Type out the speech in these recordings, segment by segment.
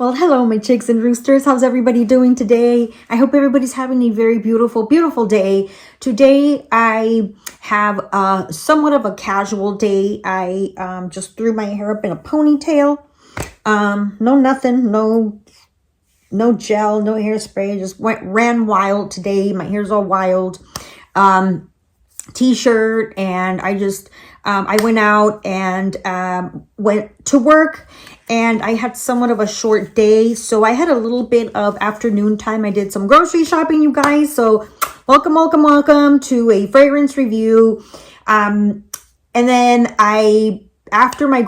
Well, hello, my chicks and roosters. How's everybody doing today? I hope everybody's having a very beautiful, beautiful day. Today, I have somewhat of a casual day. I just threw my hair up in a ponytail. No nothing, no gel, no hairspray. Just ran wild today. My hair's all wild. T-shirt, and I went out and went to work, and I had somewhat of a short day, so I had a little bit of afternoon time. I did some grocery shopping, you guys, so welcome to a fragrance review. And then after my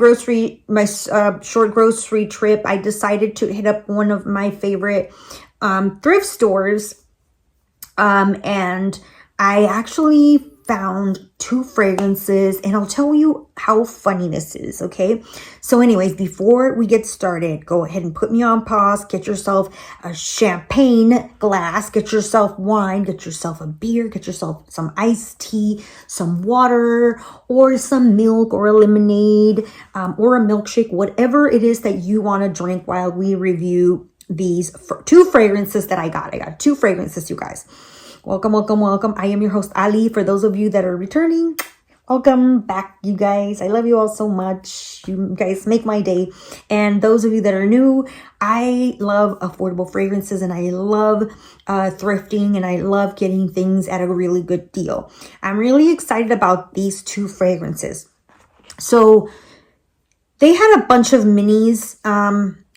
short grocery trip, I decided to hit up one of my favorite thrift stores, and I actually found two fragrances, and I'll tell you how funny this is, okay? So anyways, before we get started, go ahead and put me on pause, get yourself a champagne glass, get yourself wine, get yourself a beer, get yourself some iced tea, some water, or some milk, or a lemonade, or a milkshake, whatever it is that you want to drink while we review these two fragrances that I got. I got two fragrances, you guys. Welcome. I am your host, Ali. For those of you that are returning, welcome back, you guys. I love you all so much. You guys make my day. And those of you that are new, I love affordable fragrances, and I love thrifting, and I love getting things at a really good deal. I'm really excited about these two fragrances. So they had a bunch of minis,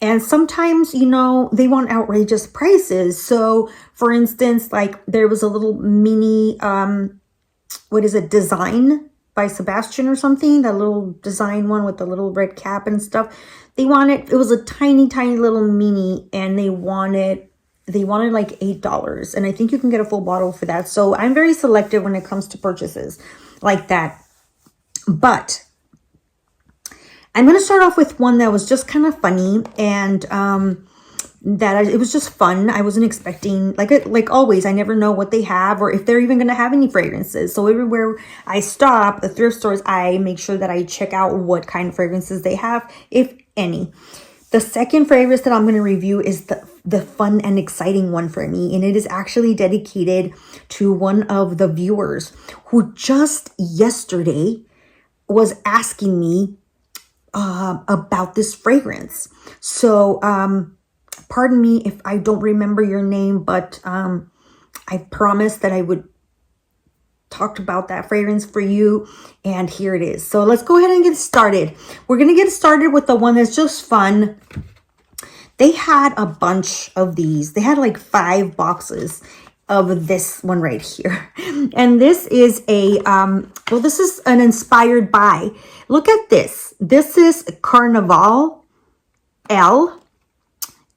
and sometimes, you know, they want outrageous prices. So, for instance, like there was a little mini, Design by Sebastian or something. That little design one with the little red cap and stuff. It was a tiny little mini, and they wanted like $8. And I think you can get a full bottle for that. So I'm very selective when it comes to purchases like that. But I'm going to start off with one that was just kind of funny, and it was just fun. I wasn't expecting, like always, I never know what they have or if they're even going to have any fragrances. So everywhere I stop, the thrift stores, I make sure that I check out what kind of fragrances they have, if any. The second fragrance that I'm going to review is the fun and exciting one for me, and it is actually dedicated to one of the viewers who just yesterday was asking me about this fragrance. So, pardon me if I don't remember your name, but I promised that I would talk about that fragrance for you, and here it is. So let's go ahead and get started. We're going to get started with the one that's just fun. They had a bunch of these. They had like 5 boxes of this one right here. And this is this is an inspired by. Look at this. This is Carnavale L.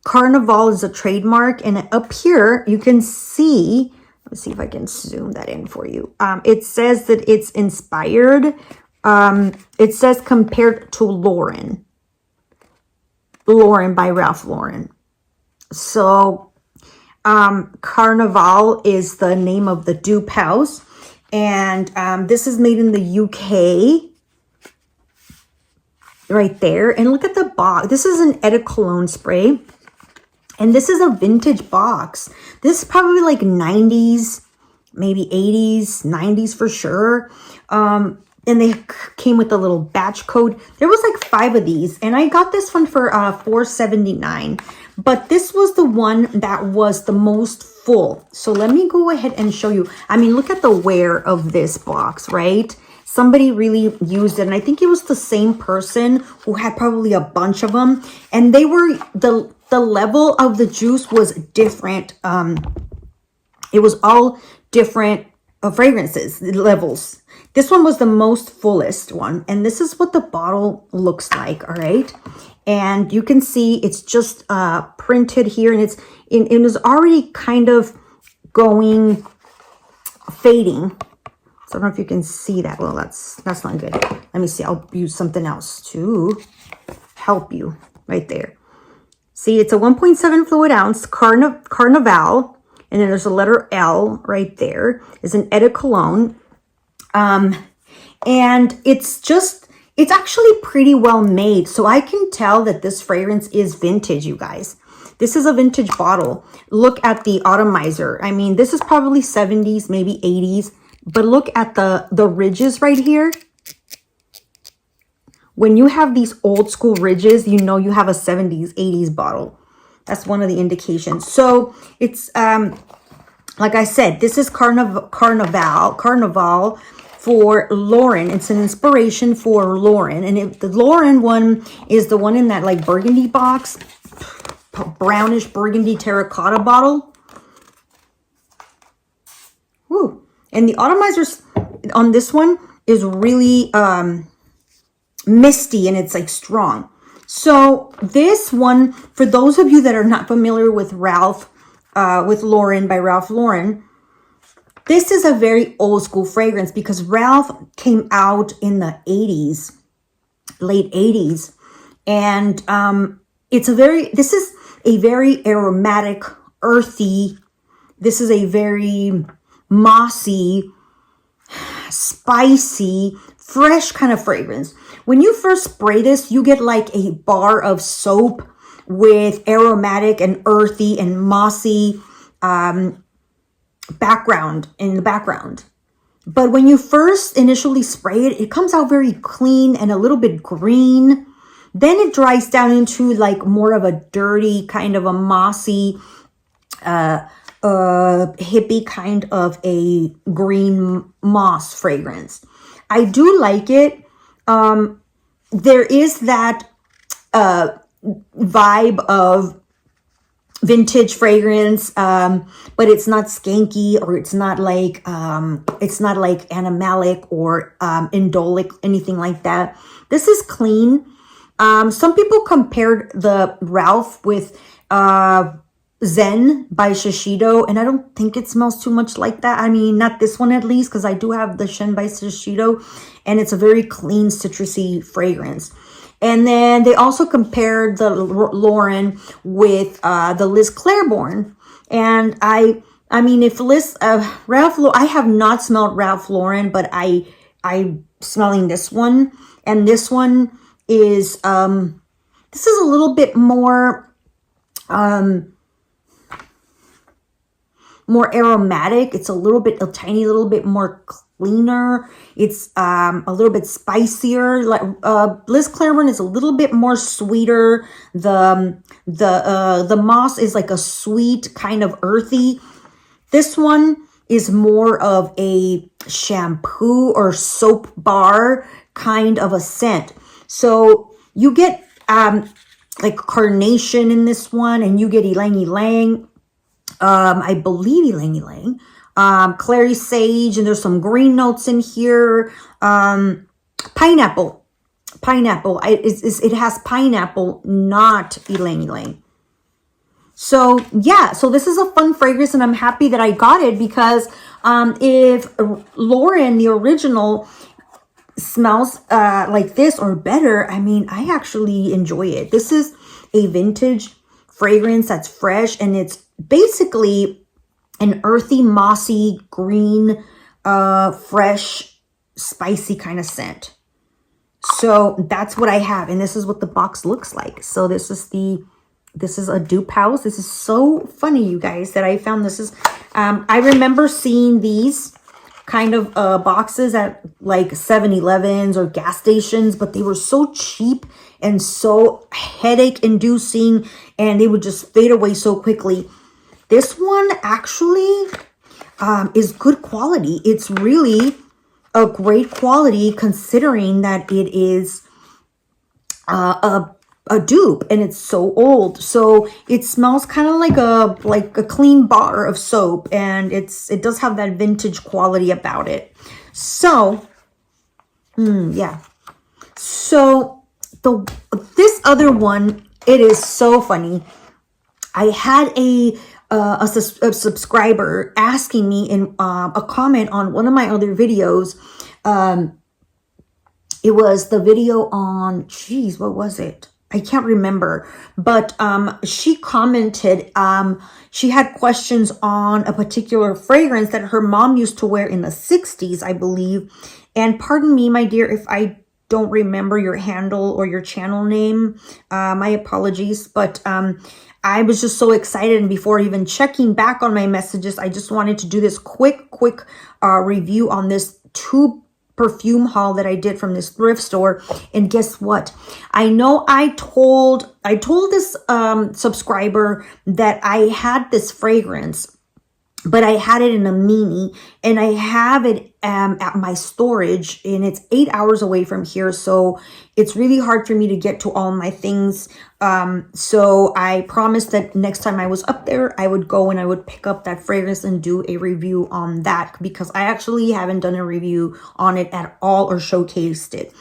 Carnavale is a trademark, and up here you can see, let's see if I can zoom that in for you. It says that it's inspired. It says compared to Lauren by Ralph Lauren. So Carnavale is the name of the Dupe house, and this is made in the UK. Right there. And look at the box. This is an eau de cologne spray. And this is a vintage box. This is probably like 90s, maybe 80s, 90s for sure. And they came with a little batch code. There was like 5 of these. And I got this one for $4.79. But this was the one that was the most full. So let me go ahead and show you. I mean, look at the wear of this box, right? Somebody really used it, and I think it was the same person who had probably a bunch of them, and they were, the level of the juice was different. It was all different fragrances, levels. This one was the most fullest one, and this is what the bottle looks like, all right? And you can see it's just printed here, and it is already kind of fading. So I don't know if you can see that. Well, that's not good. Let me see. I'll use something else to help you right there. See, it's a 1.7 fluid ounce Carnavale, and then there's a letter L right there. It's an eau de cologne. And it's It's actually pretty well made. So I can tell that this fragrance is vintage, you guys. This is a vintage bottle. Look at the atomizer. I mean, this is probably 70s, maybe 80s. But look at the ridges right here. When you have these old school ridges, you know you have a 70s, 80s bottle. That's one of the indications. So it's, like I said, this is Carnaval for Lauren. It's an inspiration for Lauren. And the Lauren one is the one in that like burgundy box, brownish burgundy terracotta bottle. Woo. And the atomizers on this one is really misty, and it's like strong. So this one, for those of you that are not familiar with with Lauren by Ralph Lauren, this is a very old school fragrance because Ralph came out in the 80s, late 80s. And this is a very aromatic, earthy, this is a very mossy, spicy, fresh kind of fragrance. When you first spray this, you get like a bar of soap with aromatic and earthy and mossy background in the background. But when you first initially spray it, it comes out very clean and a little bit green. Then it dries down into like more of a dirty kind of a mossy, hippie kind of a green moss fragrance. I do like it. There is that vibe of vintage fragrance, but it's not skanky, or it's not like animalic or indolic, anything like that. This is clean. Some people compared the Ralph with Zen by Shishido, and I don't think it smells too much like that. I mean, not this one at least, because I do have the Shen by Shishido, and it's a very clean citrusy fragrance. And then they also compared the Lauren with the Liz Claiborne. And I mean, if I have not smelled Ralph Lauren, but I'm smelling this one. And this one is, this is a little bit more, more aromatic. It's a tiny little bit more cleaner. It's a little bit spicier. Like Liz Claiborne is a little bit more sweeter. The moss is like a sweet kind of earthy. This one is more of a shampoo or soap bar kind of a scent. So you get like carnation in this one, and you get ylang ylang. I believe ylang ylang. Clary sage, and there's some green notes in here. Pineapple. It has pineapple, not ylang ylang. So yeah, so this is a fun fragrance, and I'm happy that I got it because if Lauren, the original, smells like this or better, I mean, I actually enjoy it. This is a vintage fragrance that's fresh, and it's basically an earthy, mossy, green, fresh, spicy kind of scent. So that's what I have, and this is what the box looks like. So this is a dupe house. This is so funny, you guys, that I found this is, I remember seeing these kind of boxes at like 7-Elevens or gas stations, but they were so cheap and so headache inducing, and they would just fade away so quickly. This one actually is good quality. It's really a great quality considering that it is a dupe and it's so old. So it smells kind of like a clean bar of soap, and it does have that vintage quality about it. So yeah. So this other one, it is so funny. I had a subscriber asking me in a comment on one of my other videos. It was the video on, geez, what was it? I can't remember, but she commented, she had questions on a particular fragrance that her mom used to wear in the 60s, I believe. And pardon me, my dear, if I don't remember your handle or your channel name. My apologies, but I was just so excited, and before even checking back on my messages, I just wanted to do this quick review on this two perfume haul that I did from this thrift store. And guess what? I know I told this subscriber that I had this fragrance, but I had it in a mini, and I have it at my storage, and it's 8 hours away from here. So it's really hard for me to get to all my things. So I promised that next time I was up there, I would go and I would pick up that fragrance and do a review on that, because I actually haven't done a review on it at all or showcased it.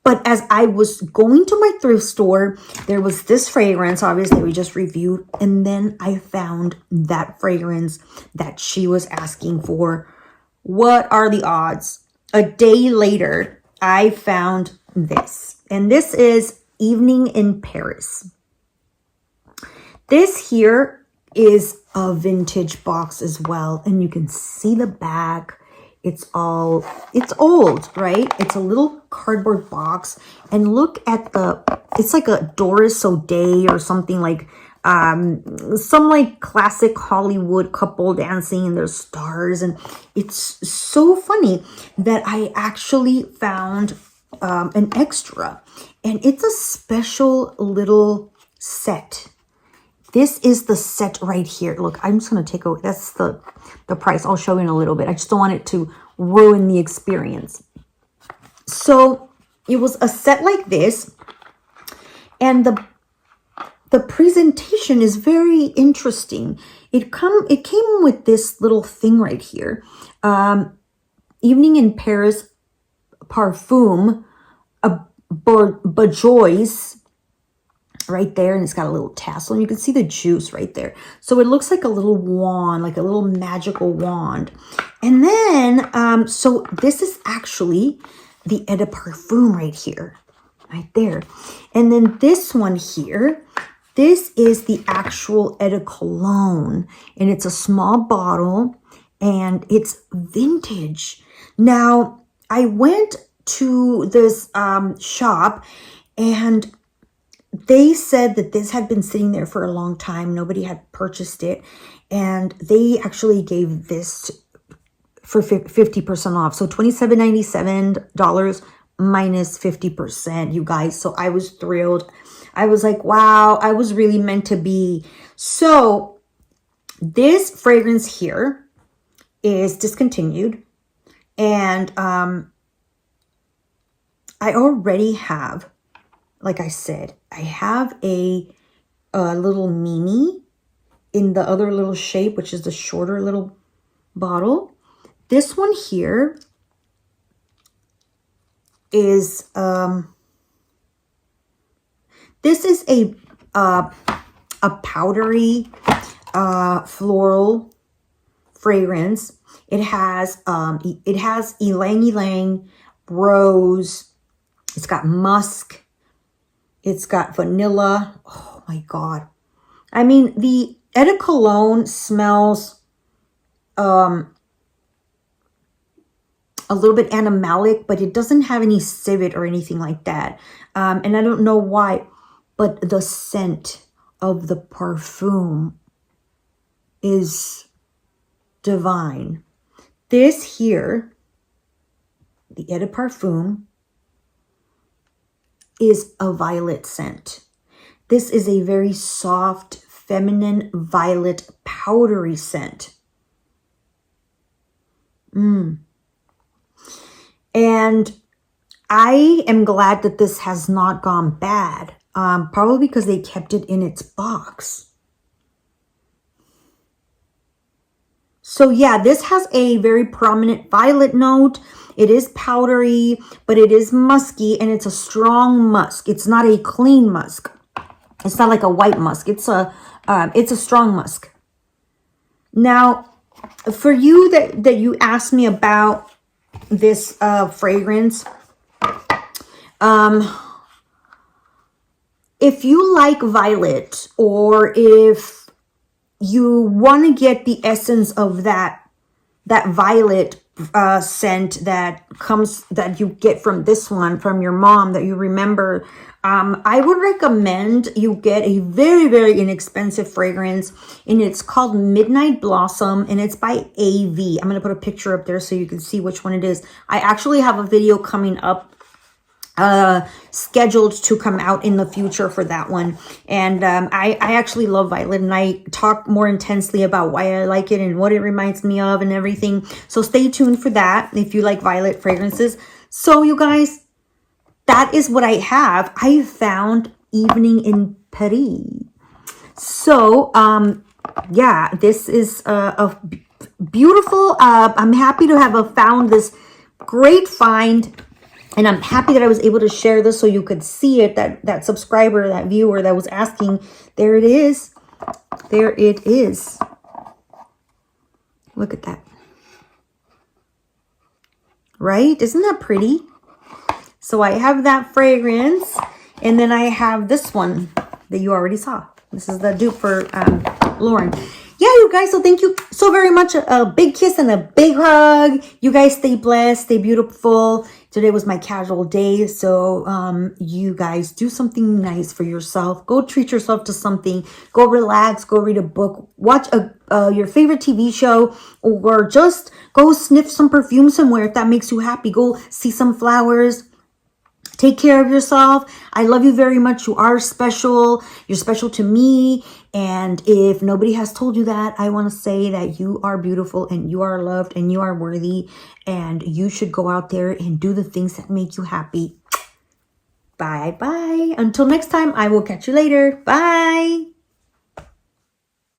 But as I was going to my thrift store, there was this fragrance, obviously we just reviewed, and then I found that fragrance that she was asking for. What are the odds? A day later, I found this, and this is Evening in Paris. This here is a vintage box as well, and you can see the back. It's old, right? It's a little cardboard box, and look at it's like a Doris O'Day or something, like some like classic Hollywood couple dancing, and there's stars, and it's so funny that I actually found an extra, and it's a special little set. This is the set right here. Look, I'm just going to take away, that's the price. I'll show you in a little bit. I just don't want it to ruin the experience. So it was a set like this, and the presentation is very interesting. It came with this little thing right here. Evening in Paris Perfume, a Bourjois right there, and it's got a little tassel, and you can see the juice right there. So it looks like a little wand, like a little magical wand. And then, so this is actually the Eau de Parfum right here, right there. And then this one here, this is the actual Eau de Cologne, and it's a small bottle, and it's vintage. Now, I went to this shop, and they said that this had been sitting there for a long time. Nobody had purchased it. And they actually gave this for 50% off. So $27.97 minus 50%, you guys. So I was thrilled. I was like, wow, I was really meant to be. So this fragrance here is discontinued. And I already have, like I said, I have a little mini in the other little shape, which is the shorter little bottle. This one here is, this is a powdery floral fragrance. It has ylang ylang, rose. It's got musk. It's got vanilla. Oh my God. I mean, the Eau de Cologne smells a little bit animalic, but it doesn't have any civet or anything like that. And I don't know why, but the scent of the perfume is divine. This here, the Eau de Parfum, is a violet scent. This is a very soft, feminine, violet, powdery scent. And I am glad that this has not gone bad. Probably because they kept it in its box. So yeah, this has a very prominent violet note. It is powdery, but it is musky, and it's a strong musk. It's not a clean musk. It's not like a white musk. It's a strong musk. Now, for you that you asked me about this fragrance, if you like violet, or if you want to get the essence of that that violet scent that you get from this one, from your mom, that you remember. I would recommend you get a very, very inexpensive fragrance, and it's called Midnight Blossom, and it's by AV. I'm going to put a picture up there so you can see which one it is. I actually have a video coming up scheduled to come out in the future for that one. And I actually love violet, and I talk more intensely about why I like it and what it reminds me of and everything. So stay tuned for that if you like violet fragrances. So you guys, that is what I have. I found Evening in Paris. So yeah, this is a beautiful, I'm happy to have found this great find. And I'm happy that I was able to share this so you could see it, that subscriber, that viewer that was asking. There it is. There it is. Look at that. Right? Isn't that pretty? So I have that fragrance. And then I have this one that you already saw. This is the dupe for Lauren. Yeah, you guys, so thank you so very much. A big kiss and a big hug. You guys stay blessed, stay beautiful. Today was my casual day, so you guys do something nice for yourself. Go treat yourself to something. Go relax, go read a book, watch your favorite TV show, or just go sniff some perfume somewhere if that makes you happy. Go see some flowers. Take care of yourself. I love you very much. You are special. You're special to me. And if nobody has told you that, I want to say that you are beautiful and you are loved and you are worthy. And you should go out there and do the things that make you happy. Bye bye. Until next time, I will catch you later. Bye.